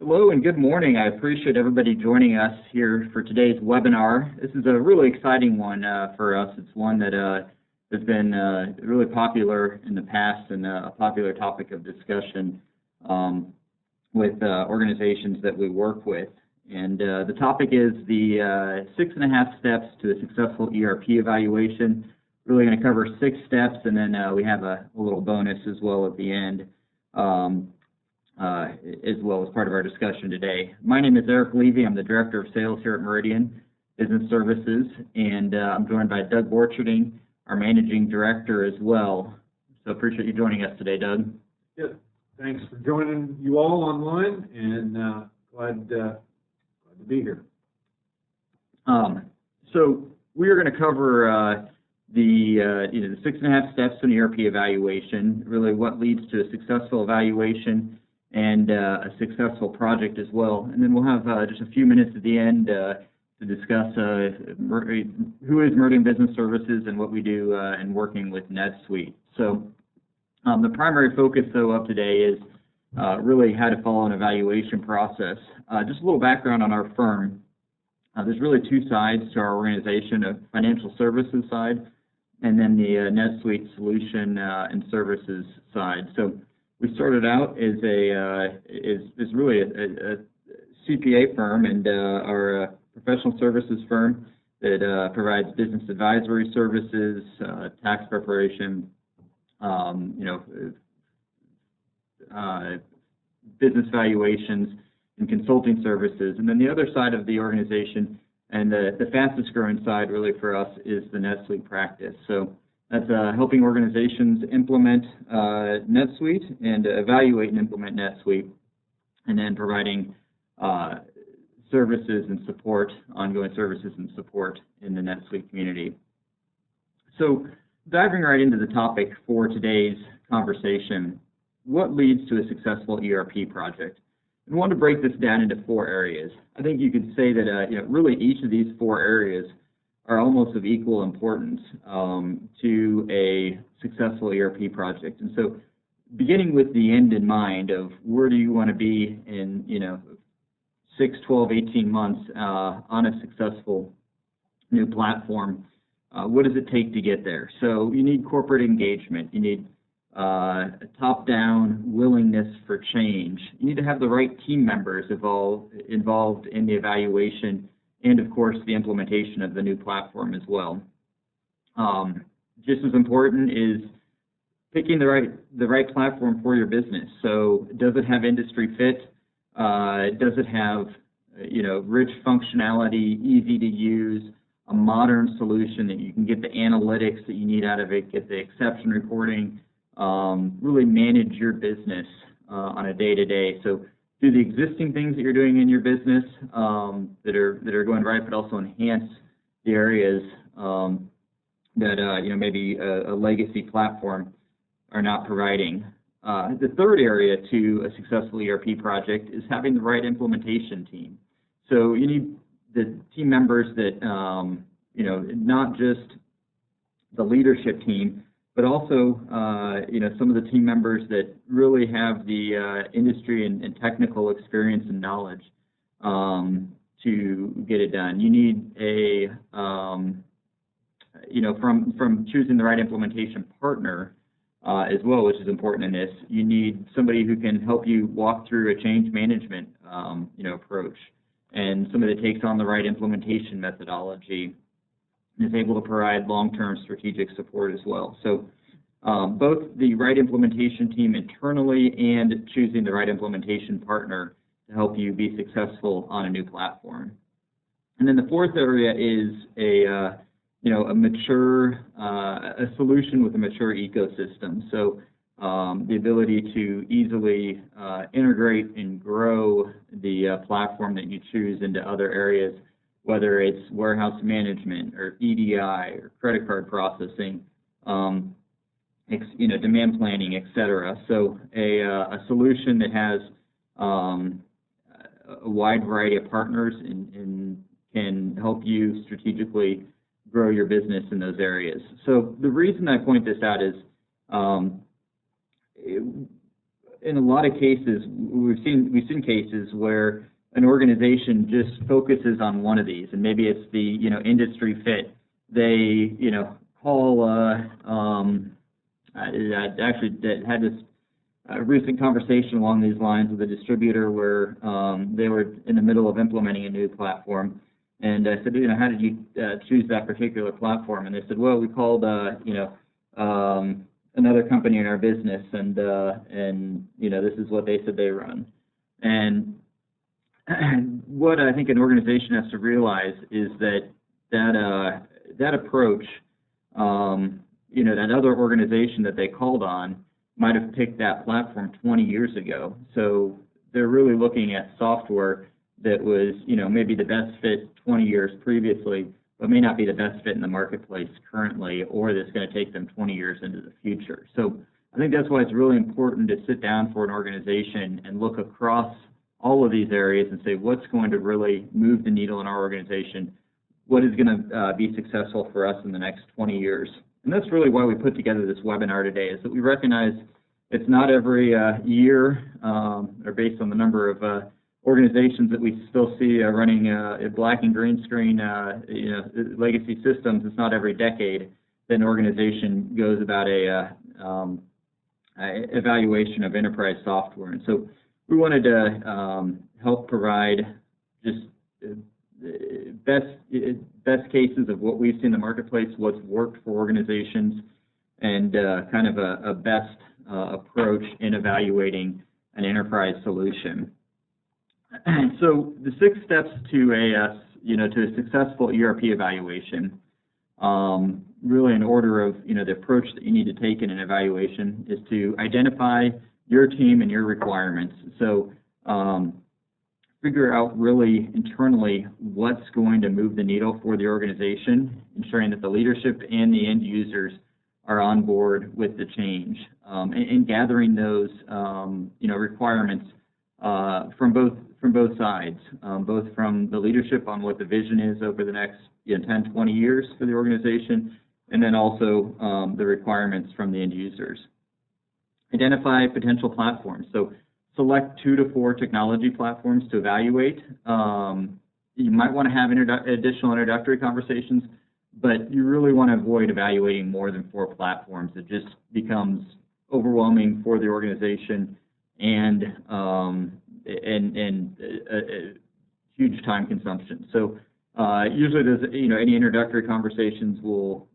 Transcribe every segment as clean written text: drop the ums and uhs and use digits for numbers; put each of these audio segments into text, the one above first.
Hello and good morning. I appreciate everybody joining us here for today's webinar. This is a really exciting one for us. It's one that has been really popular in the past and a popular topic of discussion with organizations that we work with. And the topic is the 6.5 steps to a successful ERP evaluation. Really going to cover 6 steps, and then we have a little bonus as well at the end. As well as part of our discussion today. My name is Eric Levy. I'm the Director of Sales here at Meridian Business Services, and I'm joined by Doug Borcherding, our Managing Director as well. So appreciate you joining us today, Doug. Good. Thanks for joining you all online, and glad to be here. So we are going to cover the 6.5 steps to an ERP evaluation, really what leads to a successful evaluation and a successful project as well. And then we'll have just a few minutes at the end to discuss who is Meridian Business Services and what we do in working with NetSuite. So the primary focus, though, of today is really how to follow an evaluation process. Just a little background on our firm. There's really 2 sides to our organization, a financial services side and then the NetSuite solution and services side. So we started out as really a CPA firm and are a professional services firm that provides business advisory services, tax preparation, business valuations, and consulting services. And then the other side of the organization, and the fastest growing side really for us, is the NetSuite practice. So that's helping organizations implement NetSuite and evaluate and implement NetSuite, and then providing services and support, ongoing services and support in the NetSuite community. So diving right into the topic for today's conversation, what leads to a successful ERP project? I want to break this down into 4 areas. I think you could say that really each of these 4 areas are almost of equal importance to a successful ERP project. And so beginning with the end in mind of where do you want to be in 6, 12, 18 months on a successful new platform, what does it take to get there? So you need corporate engagement. You need a top-down willingness for change. You need to have the right team members involved in the evaluation and, of course, the implementation of the new platform as well. Just as important is picking the right platform for your business. So does it have industry fit? Does it have rich functionality, easy to use, a modern solution that you can get the analytics that you need out of it, get the exception reporting, really manage your business on a day-to-day. So do the existing things that you're doing in your business that are going right, but also enhance the areas that maybe a legacy platform are not providing. The third area to a successful ERP project is having the right implementation team. So you need the team members that not just the leadership team, but also, some of the team members that really have the industry and technical experience and knowledge to get it done. You need from choosing the right implementation partner as well, which is important in this. You need somebody who can help you walk through a change management, approach, and somebody that takes on the right implementation methodology and is able to provide long-term strategic support as well. So both the right implementation team internally and choosing the right implementation partner to help you be successful on a new platform. And then the fourth area is a solution with a mature ecosystem. So the ability to easily integrate and grow the platform that you choose into other areas, whether it's warehouse management or EDI or credit card processing, demand planning, etc. So a solution that has a wide variety of partners and can help you strategically grow your business in those areas. So the reason I point this out is in a lot of cases, we've seen cases where an organization just focuses on one of these, and maybe it's the, industry fit. They, call, actually had this recent conversation along these lines with a distributor where they were in the middle of implementing a new platform. And I said, how did you choose that particular platform? And they said, well, we called, another company in our business, and this is what they said they run. And what I think an organization has to realize is that approach, that other organization that they called on might have picked that platform 20 years ago. So they're really looking at software that was, maybe the best fit 20 years previously, but may not be the best fit in the marketplace currently, or that's going to take them 20 years into the future. So I think that's why it's really important to sit down for an organization and look across all of these areas and say, what's going to really move the needle in our organization? What is going to be successful for us in the next 20 years? And that's really why we put together this webinar today, is that we recognize it's not every year, or based on the number of organizations that we still see running black and green screen, legacy systems. It's not every decade that an organization goes about a evaluation of enterprise software. And so we wanted to help provide just best cases of what we've seen in the marketplace, what's worked for organizations, and kind of a best approach in evaluating an enterprise solution. So the 6 steps to a successful ERP evaluation, really in order of the approach that you need to take in an evaluation, is to identify your team and your requirements. So figure out really internally what's going to move the needle for the organization, ensuring that the leadership and the end users are on board with the change, and gathering those requirements from both sides, both from the leadership on what the vision is over the next 10, 20 years for the organization, and then also the requirements from the end users. Identify potential platforms. So select 2 to 4 technology platforms to evaluate. You might want to have additional introductory conversations, but you really want to avoid evaluating more than 4 platforms. It just becomes overwhelming for the organization and huge time consumption. So usually there's, any introductory conversations will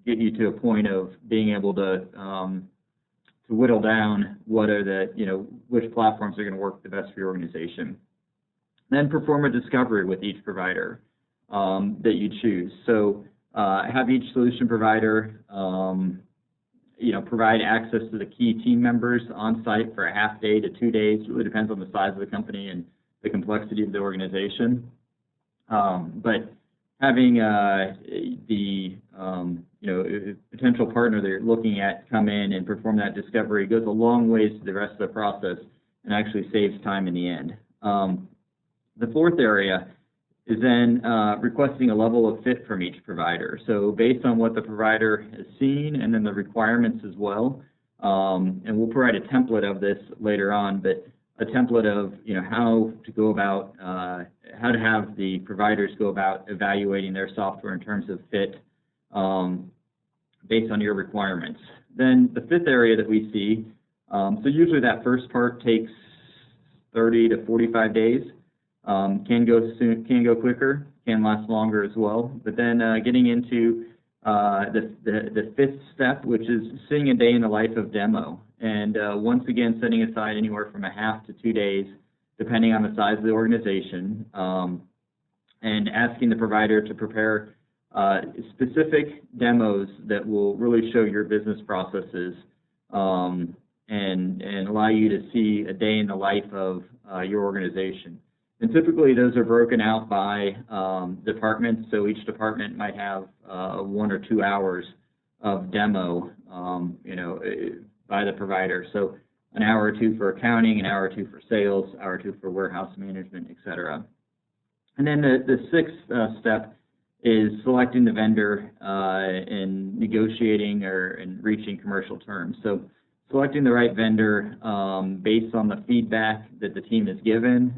get you to a point of being able to whittle down what are the, which platforms are going to work the best for your organization. Then perform a discovery with each provider that you choose. So have each solution provider, provide access to the key team members on site for a half day to 2 days. It really depends on the size of the company and the complexity of the organization. But having the potential partner that you're looking at come in and perform that discovery goes a long ways to the rest of the process and actually saves time in the end. The 4th area is then requesting a level of fit from each provider. So based on what the provider has seen and then the requirements as well, and we'll provide a template of this later on, but a template of how to go about, how to have the providers go about evaluating their software in terms of fit based on your requirements. Then the 5th area that we see, so usually that first part takes 30 to 45 days. Can go quicker, can last longer as well. But then getting into the 5th step, which is seeing a day in the life of demo, and once again setting aside anywhere from a half to 2 days, depending on the size of the organization, and asking the provider to prepare specific demos that will really show your business processes and allow you to see a day in the life of your organization. And typically those are broken out by departments, so each department might have 1 or 2 hours of demo, by the provider. So an hour or 2 for accounting, an hour or 2 for sales, an hour or 2 for warehouse management, etc. And then the 6th step is selecting the vendor and negotiating and reaching commercial terms. So selecting the right vendor based on the feedback that the team is given.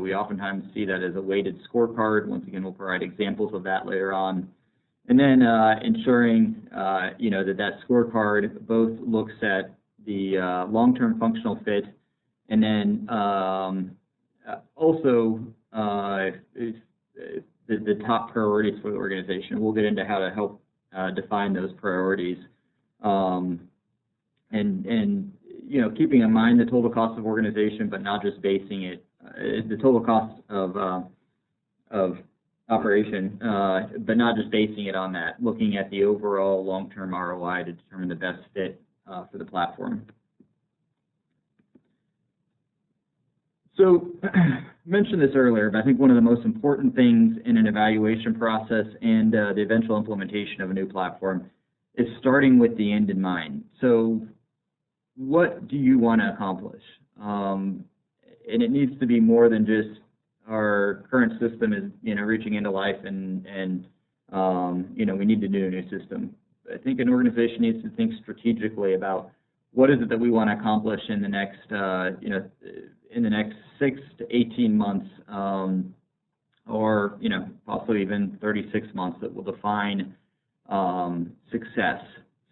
We oftentimes see that as a weighted scorecard. Once again, we'll provide examples of that later on. And then ensuring, that scorecard both looks at the long-term functional fit, and then also the top priorities for the organization. We'll get into how to help define those priorities. Keeping in mind the total cost of organization, but not just basing it, the total cost of operation, but not just basing it on that, looking at the overall long-term ROI to determine the best fit for the platform. So, I mentioned this earlier, but I think one of the most important things in an evaluation process and the eventual implementation of a new platform is starting with the end in mind. So, what do you want to accomplish? And it needs to be more than just our current system is, reaching into life and we need to do a new system. I think an organization needs to think strategically about what is it that we want to accomplish in the next, in the next 6 to 18 months, or possibly even 36 months that will define success.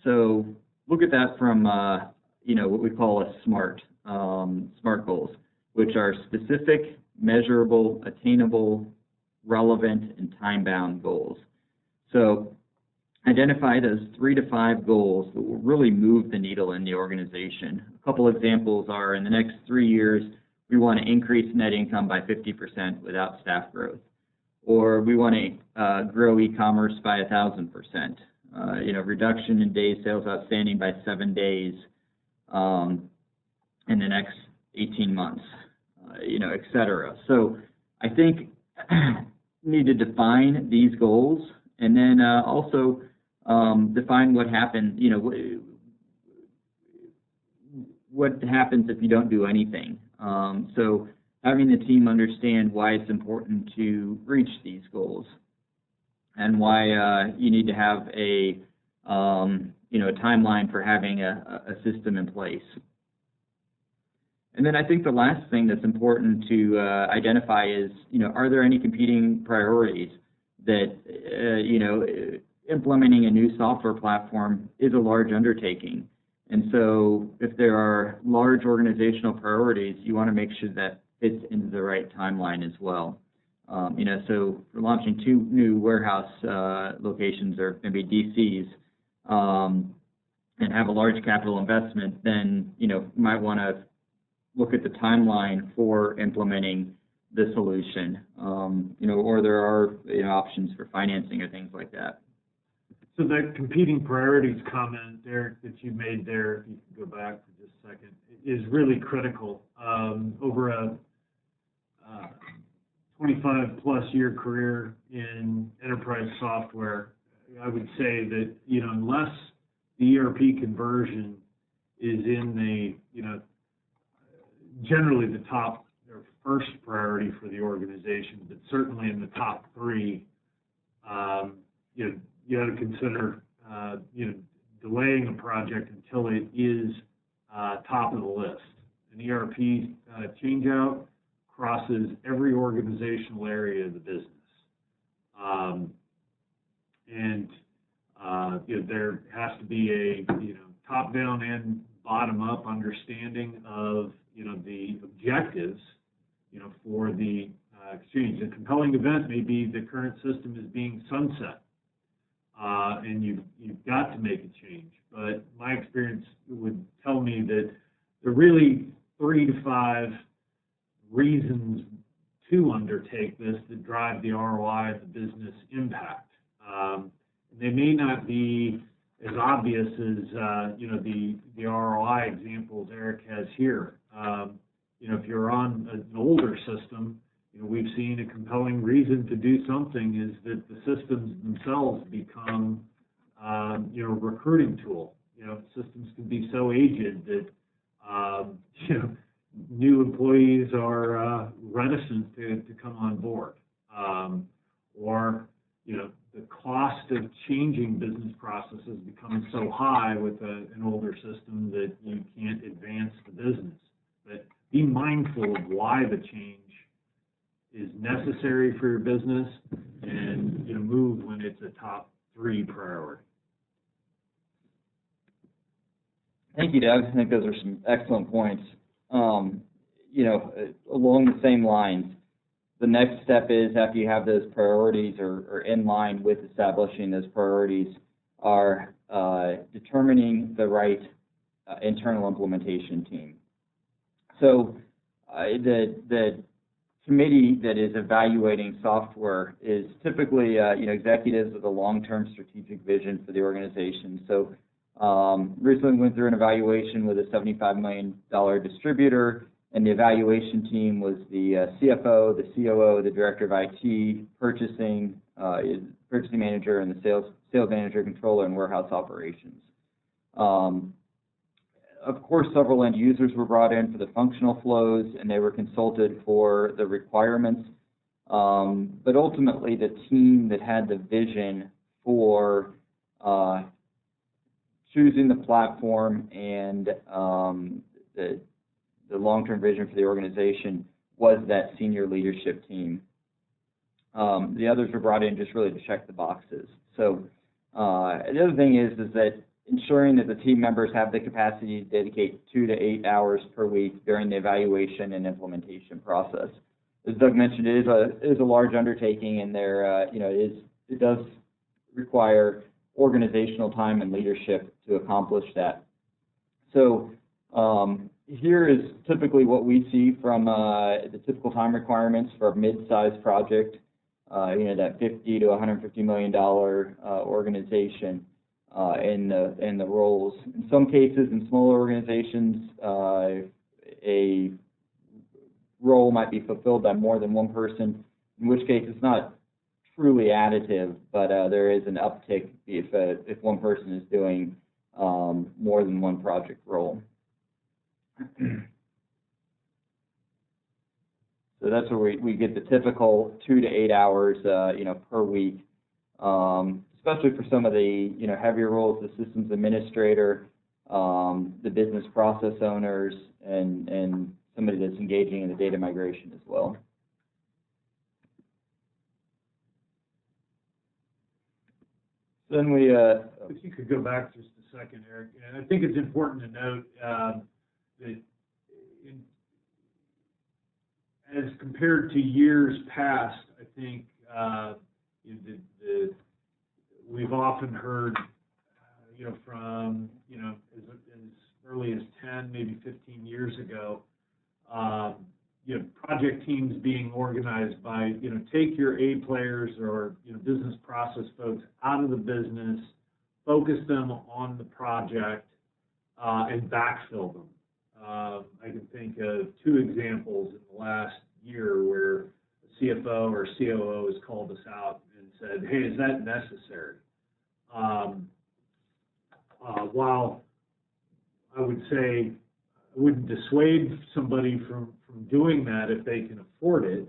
So look at that from what we call a SMART goals, which are specific, measurable, attainable, relevant, and time-bound goals. So identify those 3 to 5 goals that will really move the needle in the organization. A couple examples are, in the next 3 years, we want to increase net income by 50% without staff growth. Or we want to grow e-commerce by 1,000%. Reduction in days sales outstanding by 7 days in the next 18 months, et cetera. So I think we need to define these goals, and then also define what happens, what happens if you don't do anything. So having the team understand why it's important to reach these goals, and why you need to have a timeline for having a system in place. And then I think the last thing that's important to identify is, are there any competing priorities that, implementing a new software platform is a large undertaking. And so if there are large organizational priorities, you want to make sure that fits into the right timeline as well. So for launching 2 new warehouse locations, or maybe DCs, and have a large capital investment, then, you might want to look at the timeline for implementing the solution, or there are options for financing or things like that. So that competing priorities comment, Derek, that you made there, if you could go back for just a second, is really critical. Over a 25-plus year career in enterprise software, I would say that, unless the ERP conversion is in the, generally the top or first priority for the organization, but certainly in the top 3, you ought to consider, delaying a project until it is top of the list. An ERP change-out crosses every organizational area of the business. There has to be a, top-down and bottom-up understanding of, the objectives, for the exchange. A compelling event may be the current system is being sunset, and you've got to make a change. But my experience would tell me that there are really 3 to 5 reasons to undertake this that drive the ROI of the business impact. They may not be as obvious as the ROI examples Eric has here. If you're on an older system, we've seen a compelling reason to do something is that the systems themselves become a recruiting tool. Systems can be so aged that new employees are reticent to come on board, or the cost of changing business processes becomes so high with an older system that you can't advance the business. But be mindful of why the change is necessary for your business, and move when it's a top 3 priority. Thank you, Doug. I think those are some excellent points. Along the same lines, the next step is, after you have those priorities or in line with establishing those priorities, are determining the right internal implementation team. So the committee that is evaluating software is typically executives with a long-term strategic vision for the organization. So recently went through an evaluation with a $75 million distributor, and the evaluation team was the CFO, the COO, the director of IT, purchasing manager, and the sales manager, controller, and warehouse operations. Of course, several end users were brought in for the functional flows, and they were consulted for the requirements. But ultimately, the team that had the vision for choosing the platform and the long-term vision for the organization was that senior leadership team. The others were brought in just really to check the boxes. So the other thing is that ensuring that the team members have the capacity to dedicate 2 to 8 hours per week during the evaluation and implementation process. As Doug mentioned, it is a large undertaking, and it does require organizational time and leadership to accomplish that. So here is typically what we see from the typical time requirements for a mid-sized project, that $50 to $150 million organization, in the roles. In some cases, in smaller organizations, a role might be fulfilled by more than one person, in which case it's not truly additive, but there is an uptick if one person is doing more than one project role. So that's where we get the typical 2 to 8 hours, per week, especially for some of the, heavier roles, the systems administrator, the business process owners, and somebody that's engaging in the data migration as well. Then we. If you could go back just a second, Eric, and I think it's important to note that as compared to years past, I think we've often heard, from as early as 10, maybe 15 years ago, project teams being organized by, take your A players or, business process folks out of the business, focus them on the project, and backfill them. I can think of 2 examples in the last year where a CFO or COO has called us out and said, hey, is that necessary? While I would say I wouldn't dissuade somebody from doing that if they can afford it,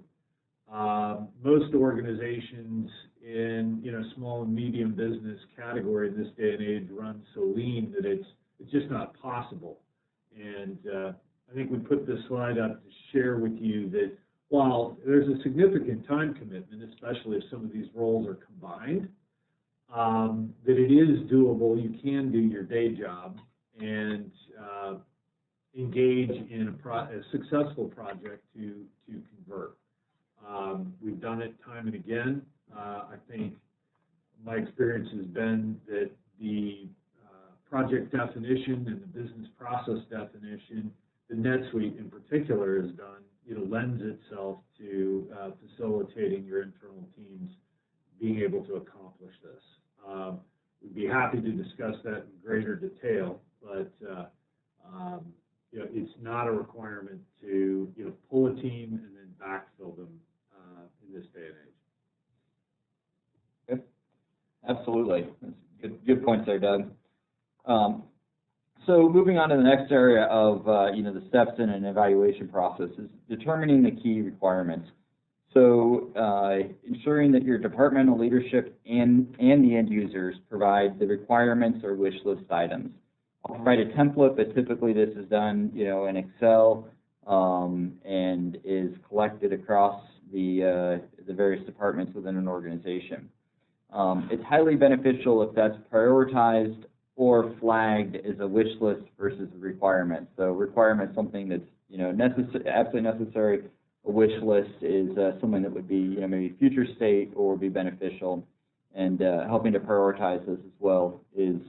most organizations in small and medium business category in this day and age run so lean that it's just not possible. And I think we put this slide up to share with you that while there's a significant time commitment, especially if some of these roles are combined, that it is doable. You can do your day job and engage in a successful project to convert. We've done it time and again. I think my experience has been that the project definition and the business process definition, the NetSuite in particular has done, lends itself to facilitating your internal teams being able to accomplish this. We'd be happy to discuss that in greater detail, but it's not a requirement to pull a team and then backfill them in this day and age. Good. Absolutely. That's good points there, Doug. So moving on to the next area of the steps in an evaluation process is determining the key requirements. So ensuring ensuring that your departmental leadership and the end users provide the requirements or wish list items. I'll provide a template, but typically this is done, in Excel, and is collected across the various departments within an organization. It's highly beneficial if that's prioritized or flagged as a wish list versus a requirement. So requirement is something that's absolutely necessary. A wish list is something that would be maybe future state or would be beneficial, and helping to prioritize this as well is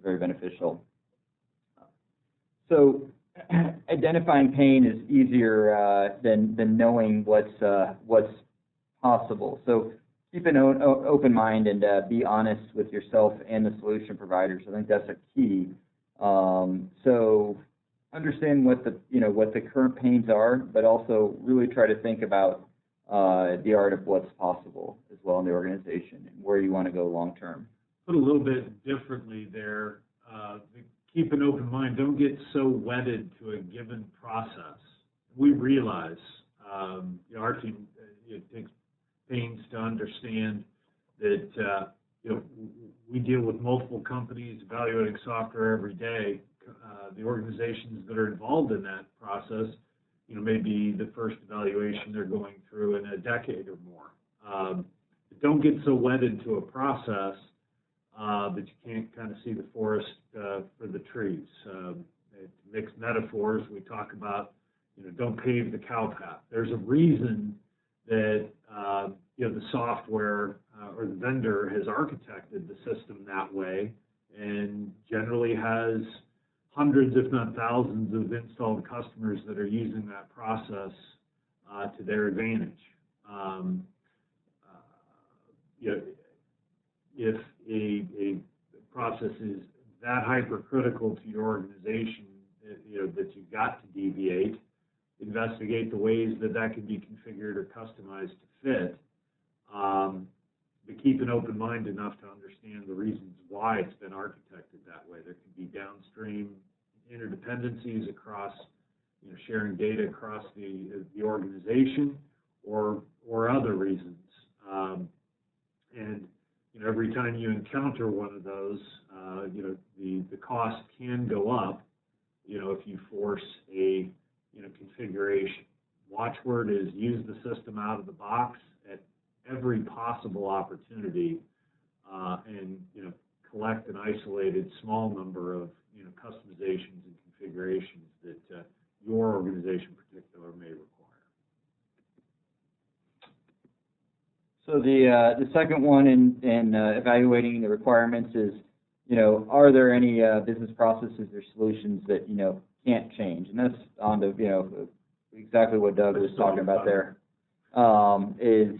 very beneficial. So identifying pain is easier than knowing what's possible. So keep an open mind and be honest with yourself and the solution providers. I think that's a key. So understand what the current pains are, but also really try to think about the art of what's possible as well in the organization and where you want to go long term. Put a little bit differently there. Keep an open mind. Don't get so wedded to a given process. We realize, our team takes pains to understand that we deal with multiple companies evaluating software every day. The organizations that are involved in that process, may be the first evaluation they're going through in a decade or more. Don't get so wedded to a process that you can't kind of see the forest for the trees. Mixed metaphors, we talk about, don't pave the cow path. There's a reason that the software or the vendor has architected the system that way, and generally has hundreds, if not thousands, of installed customers that are using that process to their advantage. If a process is that hypercritical to your organization, that you've got to deviate, investigate the ways that can be configured or customized to fit, but keep an open mind enough to understand the reasons why it's been architected that way. There could be downstream interdependencies across, sharing data across the organization, or other reasons. And every time you encounter one of those, the cost can go up, if you force a configuration. Watchword is use the system out of the box at every possible opportunity, and collect an isolated small number of customizations and configurations that your organization in particular may require. So the second one in evaluating the requirements is, are there any business processes or solutions that can't change? And that's on to exactly what Doug was talking about there. Is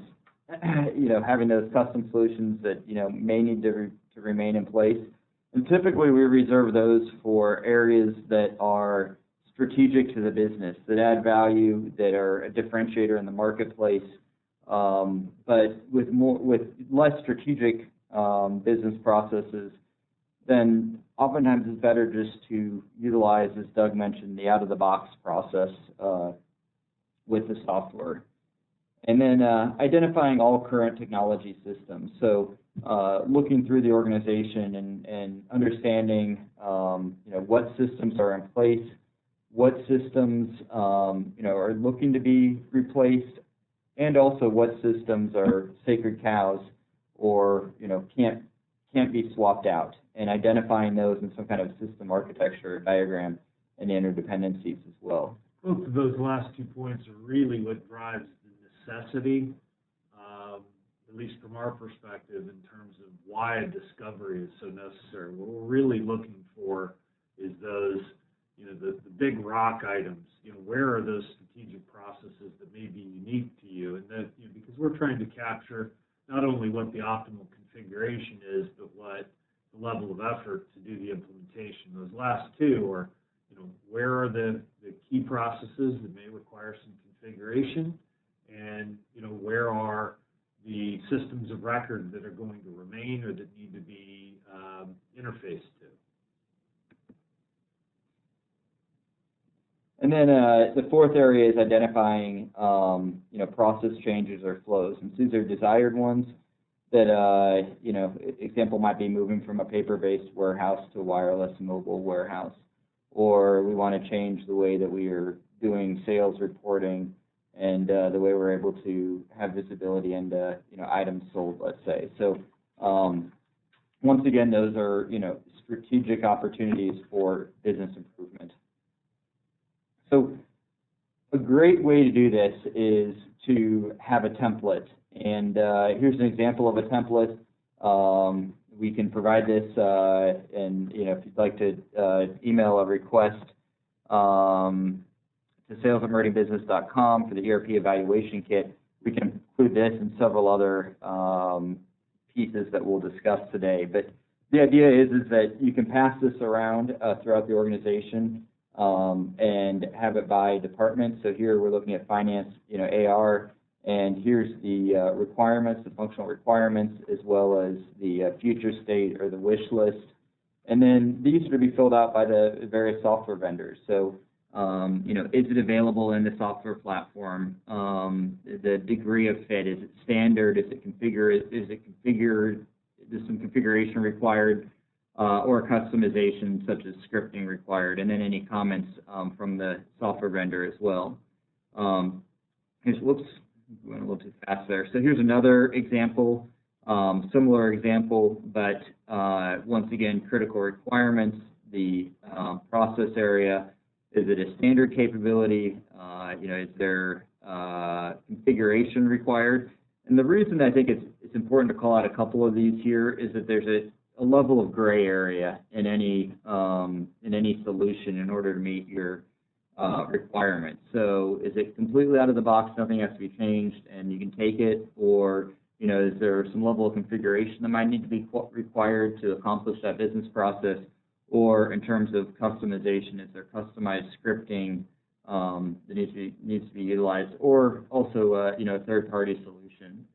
having those custom solutions that may need to remain in place. And typically we reserve those for areas that are strategic to the business, that add value, that are a differentiator in the marketplace. But with less strategic business processes, then oftentimes it's better just to utilize, as Doug mentioned, the out-of-the-box process with the software. And then identifying all current technology systems. So looking through the organization and understanding what systems are in place, what systems are looking to be replaced, and also what systems are sacred cows or can't be swapped out, and identifying those in some kind of system architecture diagram and interdependencies as well. Both of those last 2 points are really what drives the necessity, at least from our perspective, in terms of why a discovery is so necessary. What we're really looking for is those, the big rock items. Where are those strategic processes that may be unique to you? And that, because we're trying to capture not only what the optimal configuration is, but what the level of effort to do the implementation. Those last two are, where are the key processes that may require some configuration, and where are the systems of record that are going to remain or that need to be interfaced to. And then the fourth area is identifying, process changes or flows. And so these are desired ones that, example might be moving from a paper-based warehouse to a wireless mobile warehouse, or we want to change the way that we are doing sales reporting and the way we're able to have visibility into, items sold, let's say. So once again, those are, strategic opportunities for business improvement. So a great way to do this is to have a template. And here's an example of a template. We can provide this, and if you'd like to email a request to sales@meridianbusiness.com for the ERP evaluation kit, we can include this and several other pieces that we'll discuss today. But the idea is that you can pass this around throughout the organization and have it by department. So here we're looking at finance, AR, and here's the requirements, the functional requirements, as well as the future state or the wish list. And then these are to be filled out by the various software vendors. So, is it available in the software platform? The degree of fit, is it standard? Is it configured? Is some configuration required, or customization such as scripting required? And then any comments from the software vendor as well. Whoops, we went a little too fast there. So here's another example, similar example, but once again, critical requirements, the process area. Is it a standard capability? Is there configuration required? And the reason I think it's important to call out a couple of these here is that there's a level of gray area in any solution in order to meet your requirements. So is it completely out of the box, nothing has to be changed, and you can take it, or is there some level of configuration that might need to be required to accomplish that business process? Or in terms of customization, is there customized scripting that needs to be utilized? Or also, a third-party solution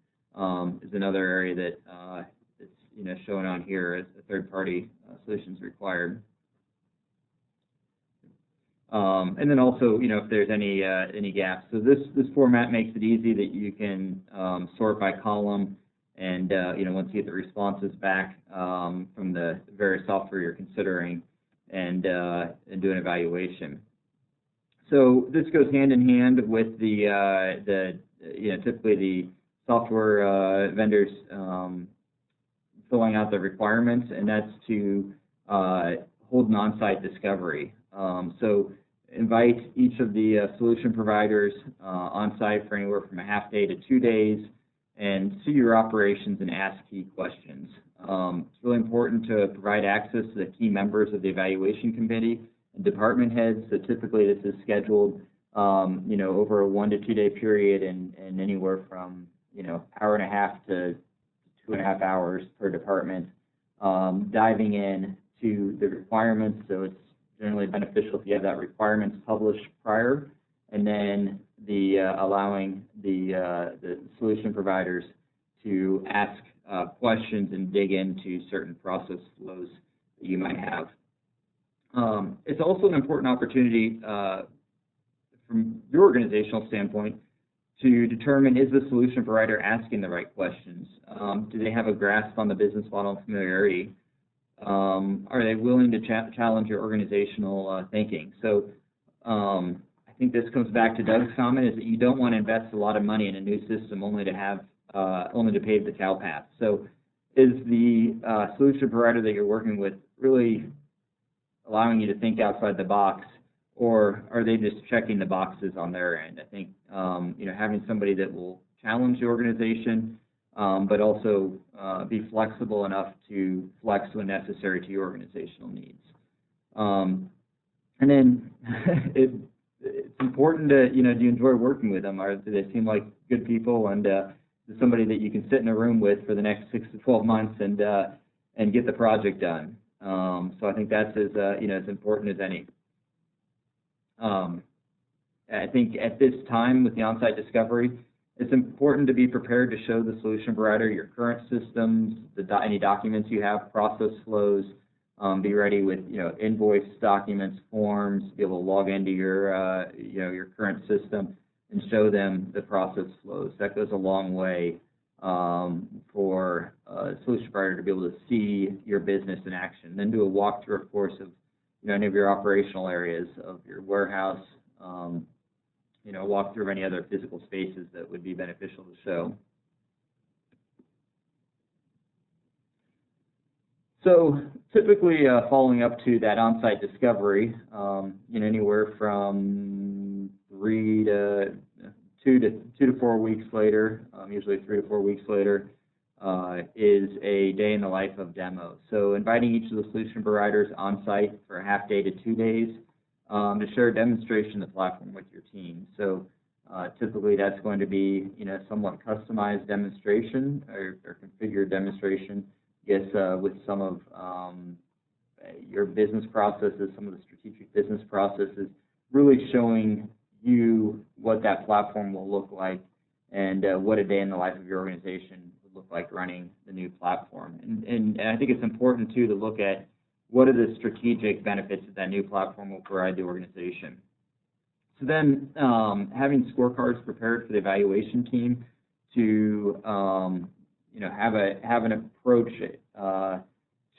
is another area that is shown on here as a third-party solutions required. And then also, if there's any gaps. So this format makes it easy that you can sort by column. And once you get the responses back from the various software you're considering, and do an evaluation. So this goes hand in hand with the typically the software vendors filling out the requirements, and that's to hold an on-site discovery. So invite each of the solution providers on-site for anywhere from a half day to 2 days, and see your operations and ask key questions. It's really important to provide access to the key members of the evaluation committee and department heads. So typically this is scheduled, over a 1 to 2 day period, and anywhere from, hour and a half to 2.5 hours per department, diving in to the requirements. So it's generally beneficial if you have that requirements published prior, and then allowing the solution providers to ask questions and dig into certain process flows that you might have. It's also an important opportunity from your organizational standpoint to determine, is the solution provider asking the right questions? Do they have a grasp on the business model and familiarity? Are they willing to challenge your organizational thinking? So I think this comes back to Doug's comment, is that you don't want to invest a lot of money in a new system only to pave the cow path. So is the solution provider that you're working with really allowing you to think outside the box, or are they just checking the boxes on their end? I think having somebody that will challenge the organization, but also be flexible enough to flex when necessary to your organizational needs. And then it's important to, do you enjoy working with them? Do they seem like good people, and somebody that you can sit in a room with for the next 6 to 12 months and get the project done? So I think that's as important as any. I think at this time with the on-site discovery, it's important to be prepared to show the solution provider your current systems, any documents you have, process flows, be ready with, invoice documents, forms, be able to log into your, your current system and show them the process flows. That goes a long way for a solution provider to be able to see your business in action. Then do a walkthrough, of course, of any of your operational areas of your warehouse, walk through any other physical spaces that would be beneficial to show. So typically following up to that on-site discovery, anywhere from 2 to 4 weeks later, usually 3 to 4 weeks later, is a day in the life of demo. So inviting each of the solution providers on site for a half day to 2 days to share a demonstration of the platform with your team. So typically that's going to be somewhat customized demonstration or configured demonstration, with some of your business processes, some of the strategic business processes, really showing you what that platform will look like and what a day in the life of your organization would look like running the new platform. And I think it's important, too, to look at what are the strategic benefits that new platform will provide the organization. So then having scorecards prepared for the evaluation team to have an approach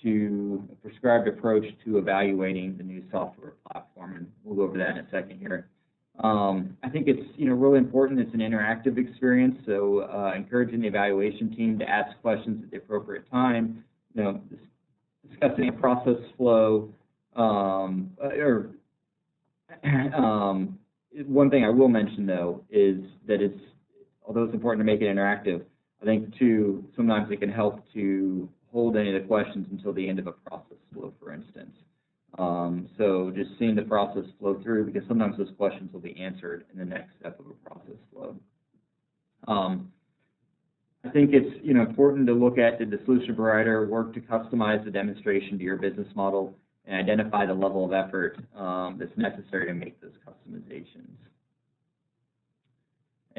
to a prescribed approach to evaluating the new software platform, and we'll go over that in a second here. I think it's really important. It's an interactive experience, so encouraging the evaluation team to ask questions at the appropriate time, discussing a process flow, one thing I will mention though is that although it's important to make it interactive, I think too sometimes it can help to hold any of the questions until the end of a process flow, for instance. So just seeing the process flow through, because sometimes those questions will be answered in the next step of a process flow. I think it's important to look at, did the solution provider work to customize the demonstration to your business model and identify the level of effort that's necessary to make those customizations.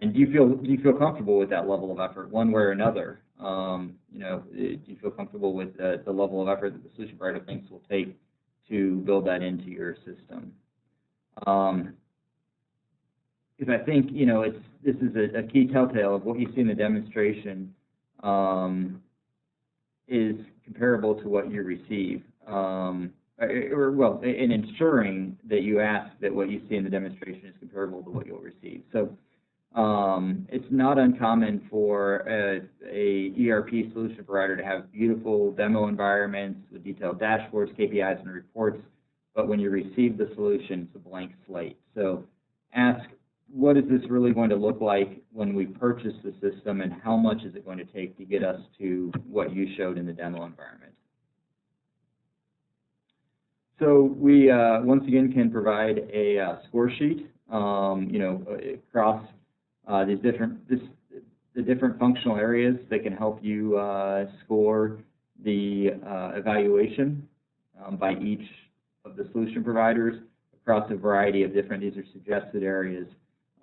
And do you feel comfortable with that level of effort, one way or another? Do you feel comfortable with the level of effort that the solution provider thinks will take to build that into your system? Because I think this is a key telltale of what you see in the demonstration is comparable to what you receive, in ensuring that you ask that what you see in the demonstration is comparable to what you'll receive. So it's not uncommon for a ERP solution provider to have beautiful demo environments with detailed dashboards, KPIs, and reports, but when you receive the solution, it's a blank slate. So ask, what is this really going to look like when we purchase the system, and how much is it going to take to get us to what you showed in the demo environment? So we once again can provide a score sheet, across the different functional areas that can help you score the evaluation by each of the solution providers across a variety of different, these are suggested areas,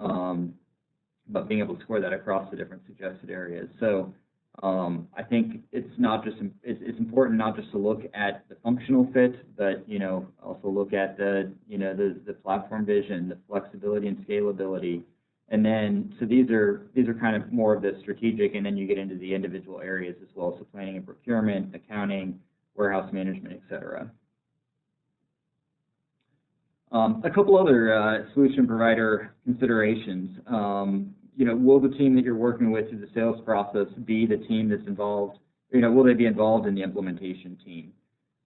but being able to score that across the different suggested areas. So I think it's important not just to look at the functional fit, but also look at the platform vision, the flexibility and scalability. And then, so these are kind of more of the strategic, and then you get into the individual areas as well, so planning and procurement, accounting, warehouse management, et cetera. A couple other solution provider considerations. Will the team that you're working with through the sales process be the team that's involved? Will they be involved in the implementation team?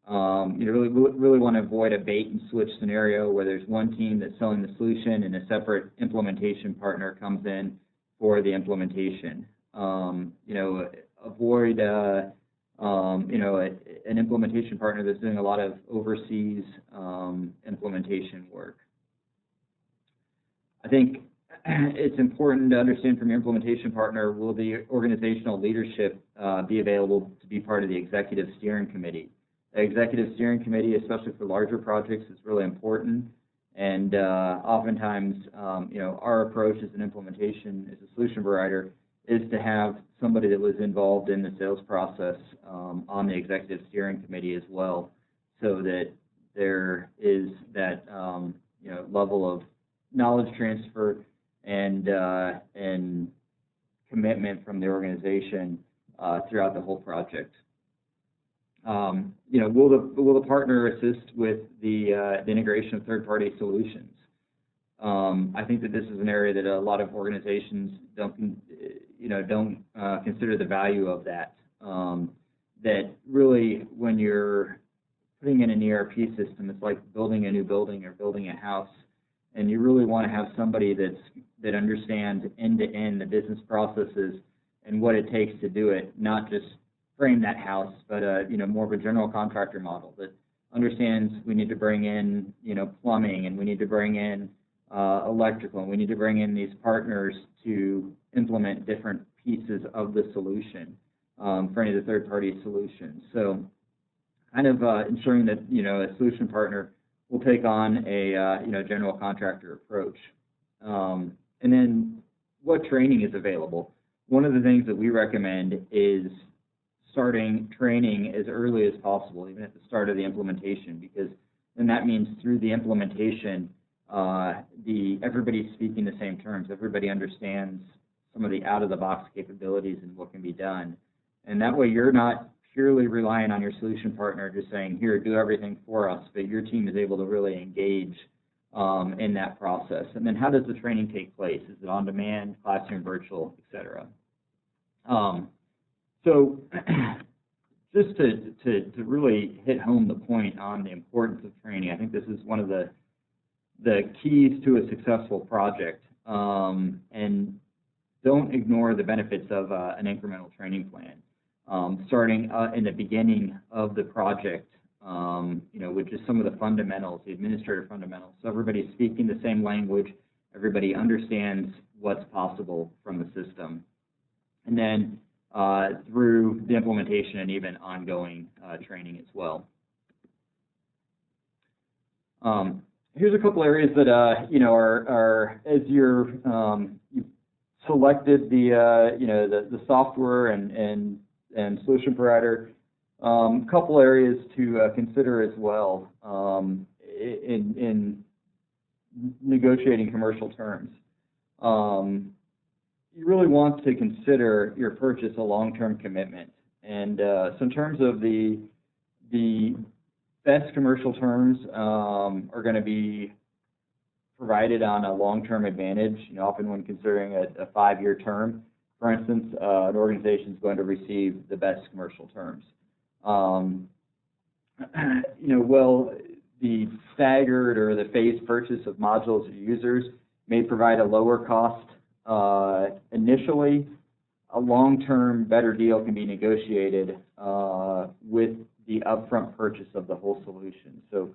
Really want to avoid a bait and switch scenario where there's one team that's selling the solution and a separate implementation partner comes in for the implementation. Avoid an implementation partner that's doing a lot of overseas implementation work. I think it's important to understand from your implementation partner, will the organizational leadership be available to be part of the executive steering committee? The executive steering committee, especially for larger projects, is really important. And oftentimes, our approach as an implementation, as a solution provider, is to have somebody that was involved in the sales process on the executive steering committee as well. so that there is that level of knowledge transfer and commitment from the organization throughout the whole project. Will the partner assist with the integration of third-party solutions? I think that this is an area that a lot of organizations don't consider the value of that. That really, when you're putting in an ERP system, it's like building a new building or building a house, and you really want to have somebody that understands end-to-end the business processes and what it takes to do it, not just frame that house, but more of a general contractor model that understands we need to bring in plumbing, and we need to bring in electrical, and we need to bring in these partners to implement different pieces of the solution for any of the third-party solutions. So kind of ensuring that a solution partner will take on a general contractor approach. And then what training is available? One of the things that we recommend is starting training as early as possible, even at the start of the implementation, because then that means through the implementation, everybody's speaking the same terms. Everybody understands some of the out-of-the-box capabilities and what can be done. And that way you're not purely relying on your solution partner just saying, here, do everything for us, but your team is able to really engage in that process. And then how does the training take place? Is it on demand, classroom, virtual, et cetera? So just to really hit home the point on the importance of training, I think this is one of the keys to a successful project. And don't ignore the benefits of an incremental training plan. Starting in the beginning of the project, with just some of the fundamentals, the administrative fundamentals. So everybody's speaking the same language, everybody understands what's possible from the system. And then through the implementation and even ongoing training as well. Here's a couple areas that are as you've selected the software and solution provider. Couple areas to consider as well in negotiating commercial terms. You really want to consider your purchase a long-term commitment, and so in terms of the best commercial terms are going to be provided on a long-term advantage. Often when considering a 5-year term, for instance, an organization is going to receive the best commercial terms. Well, the staggered or the phased purchase of modules or users may provide a lower cost initially. A long-term better deal can be negotiated with the upfront purchase of the whole solution. So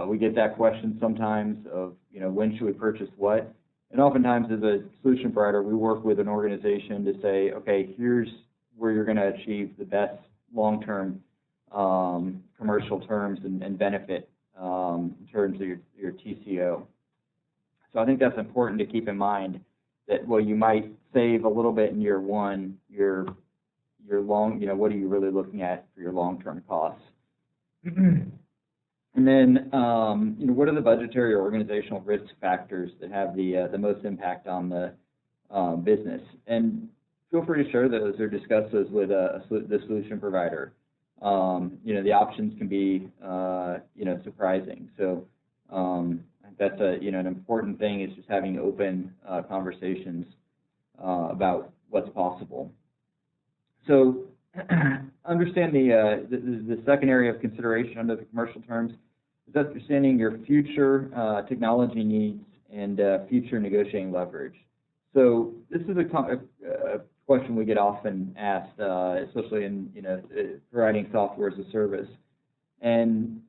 we get that question sometimes of, when should we purchase what? And oftentimes as a solution provider, we work with an organization to say, okay, here's where you're going to achieve the best long-term commercial terms and benefit in terms of your TCO. So I think that's important to keep in mind that, well, you might save a little bit in year one, your long, what are you really looking at for your long-term costs? And then, what are the budgetary or organizational risk factors that have the most impact on the business? And feel free to share those or discuss those with the solution provider. The options can be, surprising. So that's an important thing, is just having open conversations about what's possible. So understand the second area of consideration under the commercial terms is understanding your future technology needs and future negotiating leverage. So this is a question we get often asked, especially in providing software as a service. And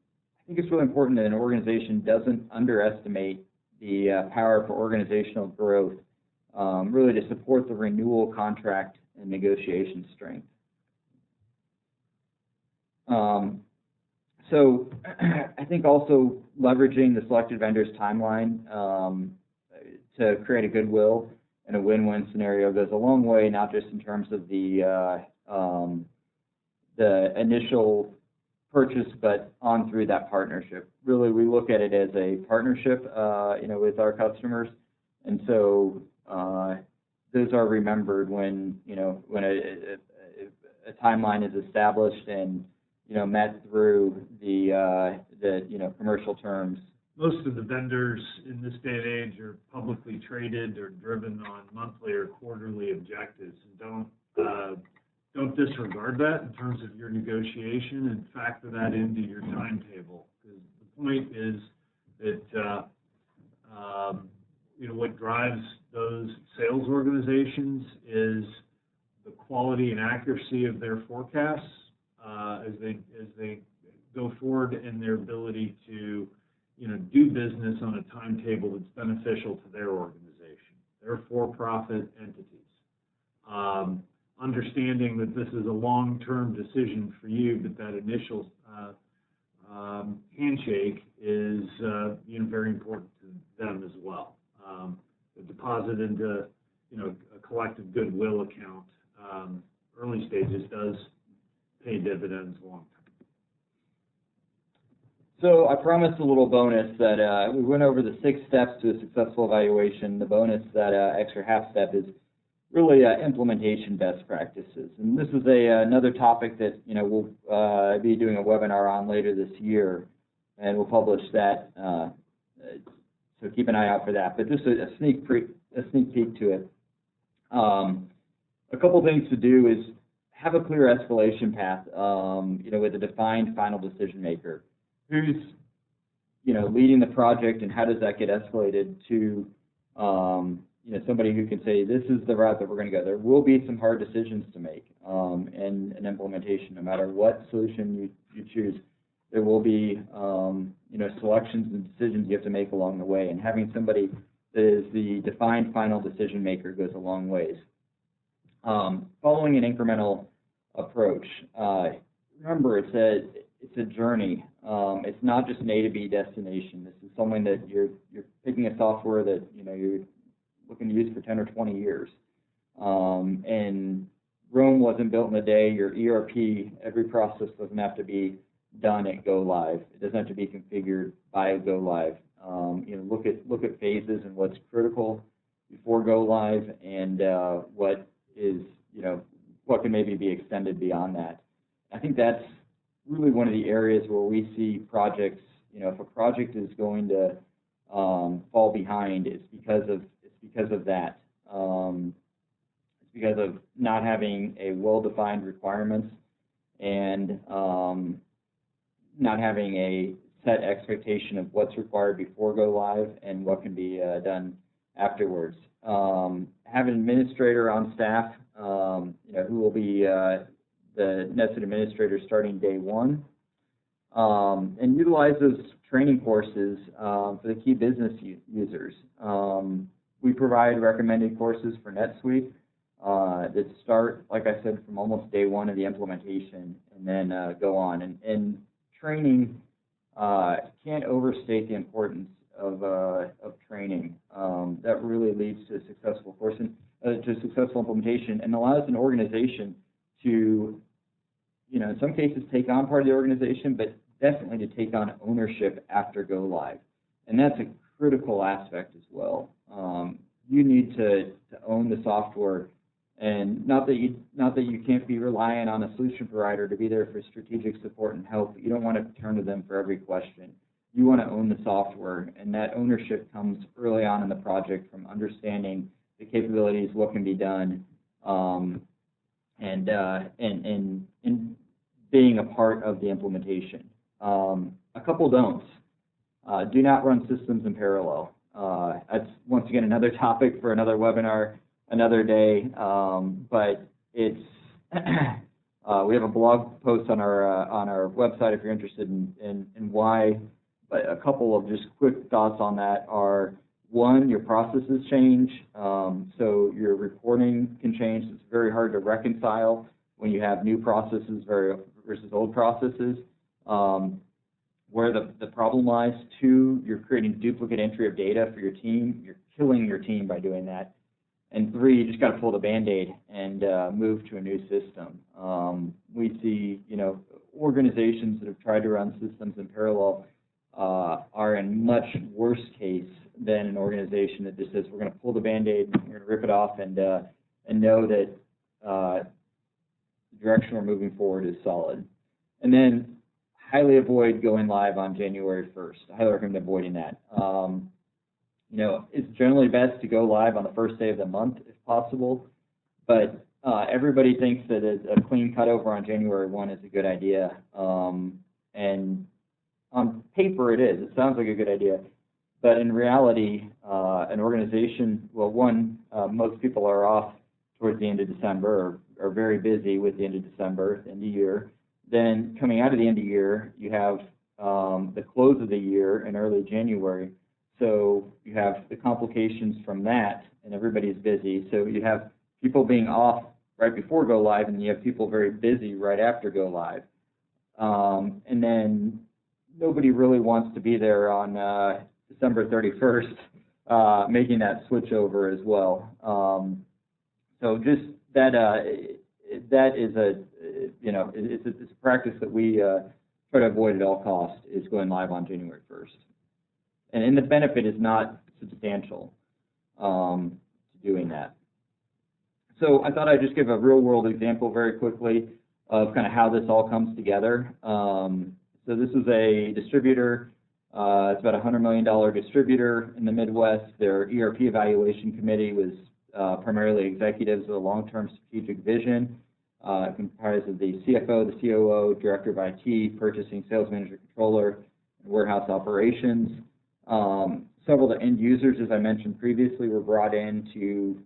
I think it's really important that an organization doesn't underestimate the power for organizational growth, really to support the renewal contract and negotiation strength. So I think also leveraging the selected vendor's timeline to create a goodwill and a win-win scenario goes a long way, not just in terms of the initial purchase, but on through that partnership. Really, we look at it as a partnership, with our customers, and so those are remembered when when a timeline is established and met through the commercial terms. Most of the vendors in this day and age are publicly traded or driven on monthly or quarterly objectives, and don't disregard that in terms of your negotiation and factor that into your timetable. Because the point is that what drives those sales organizations is the quality and accuracy of their forecasts as they go forward, and their ability to do business on a timetable that's beneficial to their organization. They're for-profit entities. Understanding that this is a long-term decision for you, but that initial handshake is very important to them as well. The deposit into a collective goodwill account early stages does pay dividends long term. So I promised a little bonus that we went over the 6 steps to a successful evaluation. The bonus, that extra half step, is really implementation best practices. And this is another topic that we'll be doing a webinar on later this year, and we'll publish that. So keep an eye out for that. But just a sneak peek to it. A couple things to do is have a clear escalation path. With a defined final decision maker. Who's leading the project, and how does that get escalated to somebody who can say, this is the route that we're going to go. There will be some hard decisions to make in an implementation. No matter what solution you choose, there will be selections and decisions you have to make along the way, and having somebody that is the defined final decision maker goes a long ways. Following an incremental approach. Remember, it's a journey. It's not just an A to B destination. This is something that you're picking a software that you're looking to use for 10 or 20 years. And Rome wasn't built in a day. Your ERP, every process doesn't have to be done at go live. It doesn't have to be configured by go live. Look at phases and what's critical before go live, and what is what can maybe be extended beyond that. I think that's really one of the areas where we see projects, if a project is going to fall behind, it's because of that. It's because of not having a well-defined requirements, and not having a set expectation of what's required before go live and what can be done afterwards. Have an administrator on staff, who will be the NetSuite administrator starting day 1, and utilize those training courses for the key business users. We provide recommended courses for NetSuite that start, like I said, from almost day 1 of the implementation, and then go on. And training, can't overstate the importance of training. That really leads to a successful course and to a successful implementation, and allows an organization to, in some cases take on part of the organization, but definitely to take on ownership after go live. And that's a critical aspect as well. You need to own the software, and not that you can't be reliant on a solution provider to be there for strategic support and help. You don't want to turn to them for every question. You want to own the software, and that ownership comes early on in the project from understanding the capabilities, what can be done, and being a part of the implementation. A couple don'ts. Do not run systems in parallel. That's, once again, another topic for another webinar, another day, but it's we have a blog post on our website if you're interested in why. But a couple of just quick thoughts on that are, 1, your processes change, so your reporting can change. It's very hard to reconcile when you have new processes versus old processes. Where the problem lies. 2, you're creating duplicate entry of data for your team. You're killing your team by doing that. And 3, you just got to pull the Band-Aid and move to a new system. We see, organizations that have tried to run systems in parallel are in much worse case than an organization that just says we're going to pull the Band-Aid, we're going to rip it off, and know that the direction we're moving forward is solid. And then highly avoid going live on January 1st. I highly recommend avoiding that. It's generally best to go live on the first day of the month if possible, but everybody thinks that a clean cutover on January 1 is a good idea, and on paper it is. It sounds like a good idea, but in reality, an organization, well, most people are off towards the end of December or are very busy with the end of December, end of year. Then coming out of the end of year, you have the close of the year in early January. So you have the complications from that, and everybody's busy. So you have people being off right before go live, and you have people very busy right after go live. And then nobody really wants to be there on December 31st, making that switch over as well. So just that is it's a practice that we try to avoid at all costs, is going live on January 1st. And the benefit is not substantial to doing that. So I thought I'd just give a real-world example very quickly of kind of how this all comes together. So this is a distributor. It's about a $100 million distributor in the Midwest. Their ERP evaluation committee was primarily executives with a long-term strategic vision, comprised of the CFO, the COO, director of IT, purchasing, sales manager, controller, and warehouse operations. Several of the end users, as I mentioned previously, were brought in to,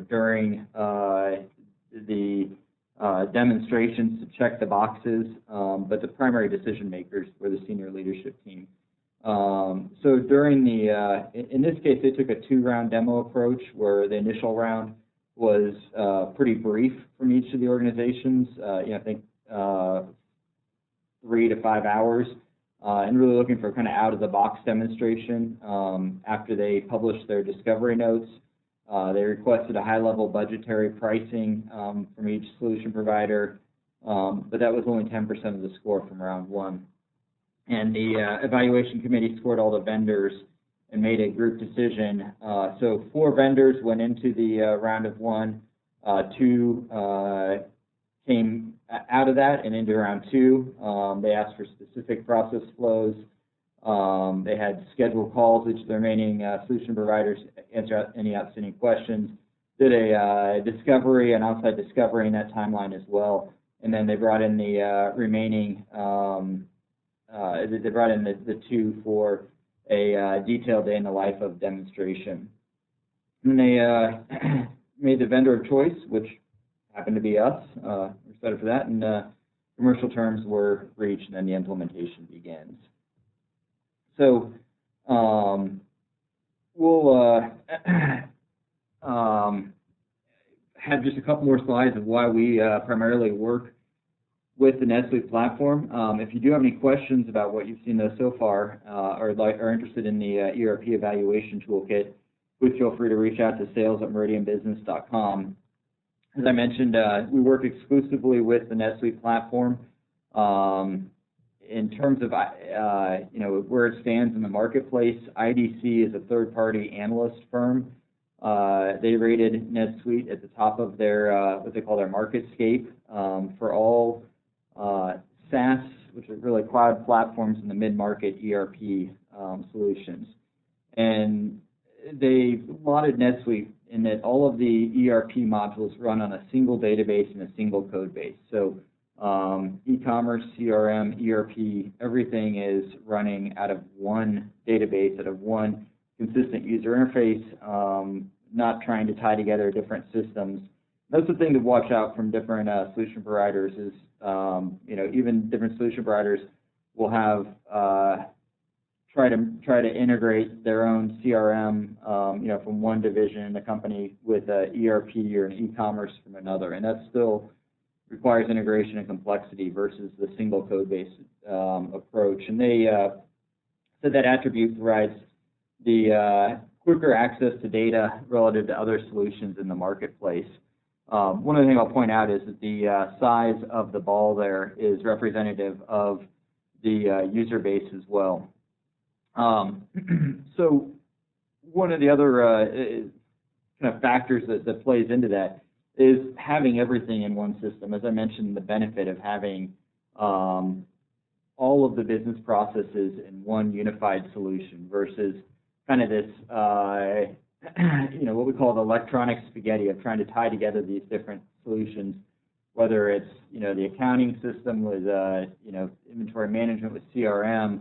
during the demonstrations to check the boxes, but the primary decision makers were the senior leadership team. So during in this case, they took a 2-round demo approach, where the initial round was pretty brief from each of the organizations, I think 3 to 5 hours, and really looking for kind of out-of-the-box demonstration. After they published their discovery notes, they requested a high-level budgetary pricing from each solution provider, but that was only 10% of the score from round 1. And the evaluation committee scored all the vendors and made a group decision. So 4 vendors went into the round of 1. 2 came out of that and into round 2. They asked for specific process flows. They had scheduled calls with each of the remaining solution providers, answer any outstanding questions, did a discovery, an outside discovery in that timeline as well. And then they brought in the remaining, they brought in the 2 for a detailed day in the life of demonstration. And they made the vendor of choice, which happened to be us. We're excited for that. And commercial terms were reached, and then the implementation begins. So we'll have just a couple more slides of why we primarily work with the NetSuite platform. If you do have any questions about what you've seen so far, or are interested in the ERP evaluation toolkit, please feel free to reach out to sales@meridianbusiness.com. As I mentioned, we work exclusively with the NetSuite platform. In terms of where it stands in the marketplace, IDC is a third-party analyst firm. They rated NetSuite at the top of their what they call their MarketScape for all SaaS, which are really cloud platforms in the mid-market ERP solutions. And they lauded NetSuite in that all of the ERP modules run on a single database and a single code base. So e-commerce, CRM, ERP, everything is running out of one database, out of one consistent user interface, not trying to tie together different systems. That's the thing to watch out from different solution providers is, even different solution providers will have try to integrate their own CRM, from one division in the company with an ERP or an e-commerce from another, and that still requires integration and complexity versus the single code-based approach. And they said that attribute provides the quicker access to data relative to other solutions in the marketplace. One of the things I'll point out is that the size of the ball there is representative of the user base as well. So one of the other kind of factors that plays into that is having everything in one system. As I mentioned, the benefit of having all of the business processes in one unified solution versus kind of this, what we call the electronic spaghetti of trying to tie together these different solutions, whether it's, the accounting system with, inventory management with CRM,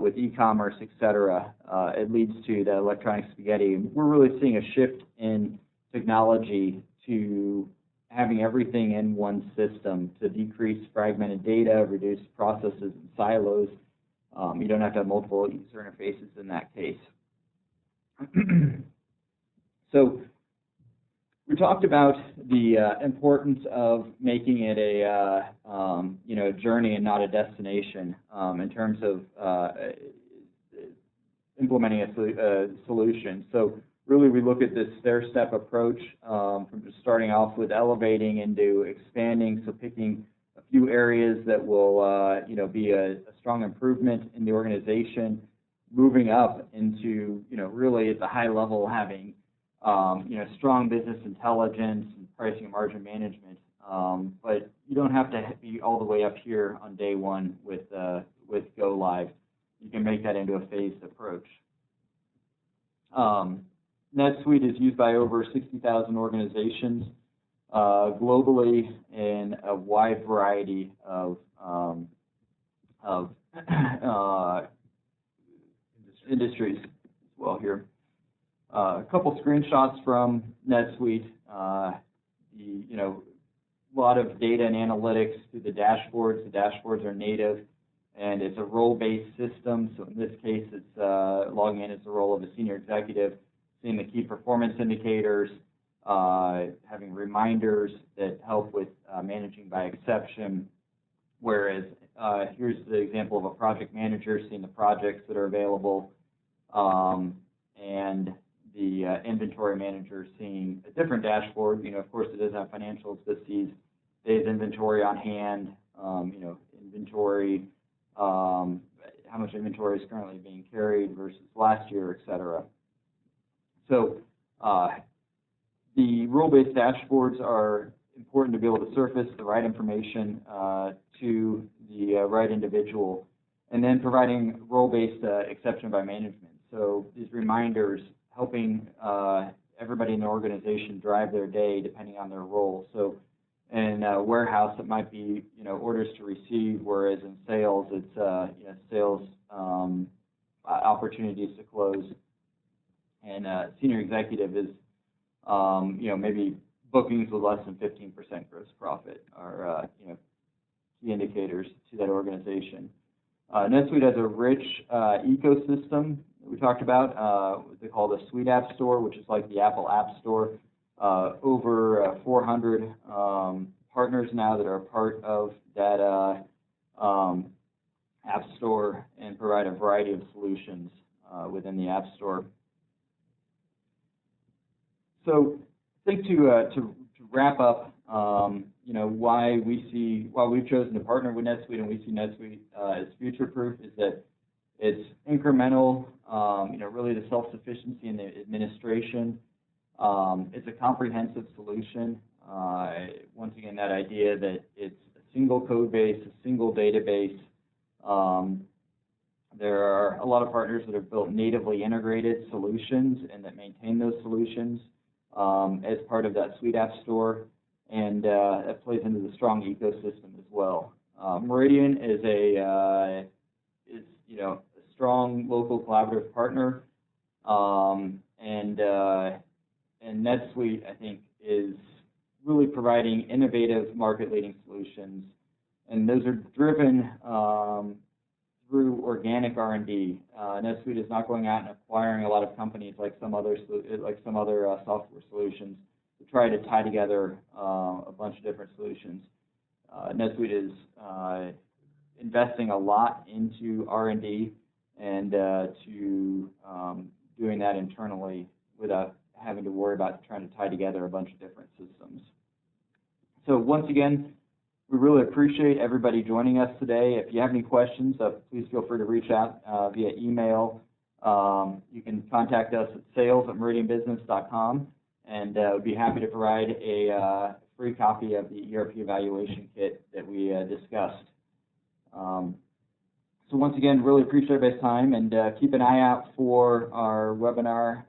with e-commerce, et cetera. It leads to the electronic spaghetti. We're really seeing a shift in technology to having everything in one system to decrease fragmented data, reduce processes and silos. You don't have to have multiple user interfaces in that case. So we talked about the importance of making it a journey and not a destination in terms of implementing a solution. So really, we look at this stair-step approach from just starting off with elevating into expanding. So picking a few areas that will be a strong improvement in the organization, moving up into really at the high level having strong business intelligence and pricing and margin management. But you don't have to be all the way up here on day one with Go Live. You can make that into a phased approach. NetSuite is used by over 60,000 organizations globally in a wide variety of industries as well here. A couple screenshots from NetSuite. A lot of data and analytics through the dashboards. The dashboards are native, and it's a role-based system. So in this case, it's logging in as the role of a senior executive, seeing the key performance indicators, having reminders that help with managing by exception. Whereas here's the example of a project manager seeing the projects that are available, and the inventory manager seeing a different dashboard. Of course, it doesn't have financials, but sees days inventory on hand, inventory, how much inventory is currently being carried versus last year, et cetera. So the role-based dashboards are important to be able to surface the right information to the right individual, and then providing role-based exception by management. So these reminders helping everybody in the organization drive their day depending on their role. So in a warehouse, it might be orders to receive, whereas in sales, it's sales opportunities to close. And senior executive is maybe bookings with less than 15% gross profit are key indicators to that organization. NetSuite has a rich ecosystem that we talked about. What they call the Suite App Store, which is like the Apple App Store. Over 400 partners now that are part of that App Store and provide a variety of solutions within the App Store. So I think to wrap up, why we've chosen to partner with NetSuite and we see NetSuite as future-proof is that it's incremental, really the self-sufficiency in the administration. It's a comprehensive solution. Once again, that idea that it's a single code base, a single database. There are a lot of partners that have built natively integrated solutions and that maintain those solutions as part of that Suite App Store, and that plays into the strong ecosystem as well. Meridian is a strong local collaborative partner, and NetSuite, I think, is really providing innovative market-leading solutions, and those are driven through organic R&D. NetSuite is not going out and acquiring a lot of companies like some other software solutions to try to tie together a bunch of different solutions. NetSuite is investing a lot into R&D and to doing that internally without having to worry about trying to tie together a bunch of different systems. So once again, we really appreciate everybody joining us today. If you have any questions, please feel free to reach out via email. You can contact us at sales@meridianbusiness.com, and we'd be happy to provide a free copy of the ERP evaluation kit that we discussed. So once again, really appreciate everybody's time, and keep an eye out for our webinar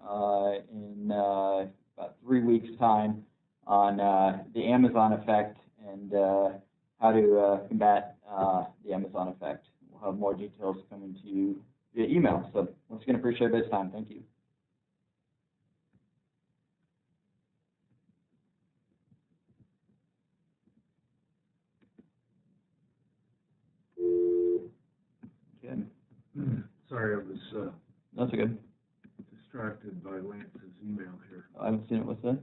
in about 3 weeks' time on the Amazon effect and how to combat the Amazon effect. We'll have more details coming to you via email. So once again, appreciate everybody's time. Thank you. Good. Sorry, I was That's good. distracted by Lance's email here. I haven't seen it. What's that?